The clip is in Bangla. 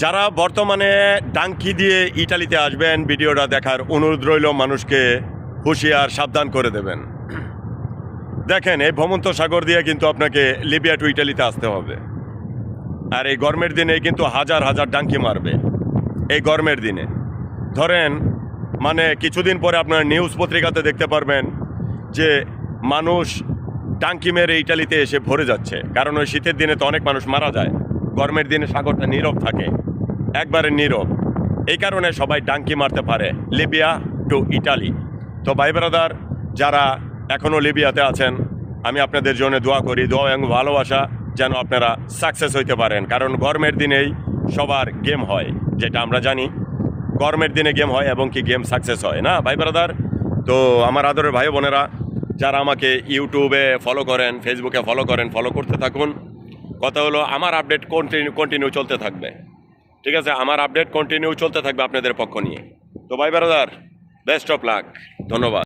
যারা বর্তমানে ডাঙ্কি দিয়ে ইটালিতে আসবেন, ভিডিওটা দেখার অনুরোধ রইল, মানুষকে হুঁশিয়ার সাবধান করে দেবেন। দেখেন, এই ভূমধ্য সাগর দিয়ে কিন্তু আপনাকে লিবিয়া টু ইটালিতে আসতে হবে। আর এই গরমের দিনে কিন্তু হাজার হাজার ডাঙ্কি মারবে। এই গরমের দিনে ধরেন মানে কিছুদিন পরে আপনার নিউজ পত্রিকাতে দেখতে পারবেন যে মানুষ টাঙ্কি মেরে ইটালিতে এসে ভরে যাচ্ছে, কারণ ওই শীতের দিনে তো অনেক মানুষ মারা যায়। গরমের দিনে সাগরটা নীরব থাকে, একবারে নীরব। এই কারণে সবাই ডাঙ্কি মারতে পারে লিবিয়া টু ইটালি। তো ভাই ব্রাদার, যারা এখনও লিবিয়াতে আছেন, আমি আপনাদের জন্য দোয়া করি, দোয়া এবং ভালোবাসা যেন আপনারা সাকসেস হইতে পারেন। কারণ গরমের দিনেই সবার গেম হয়, যেটা আমরা জানি। গরমের দিনে গেম হয় এবং কি গেম সাকসেস হয় না ভাই ব্রাদার। তো আমার আদরের ভাই বোনেরা, যারা আমাকে ইউটিউবে ফলো করেন, ফেসবুকে ফলো করেন, ফলো করতে থাকুন। কথা হলো, আমার আপডেট কন্টিনিউ চলতে থাকবে। ঠিক আছে, আমার আপডেট কন্টিনিউ চলতে থাকবে আপনাদের পক্ষ নিয়ে। তো ভাই ব্রাদার, বেস্ট অফ লাক, ধন্যবাদ।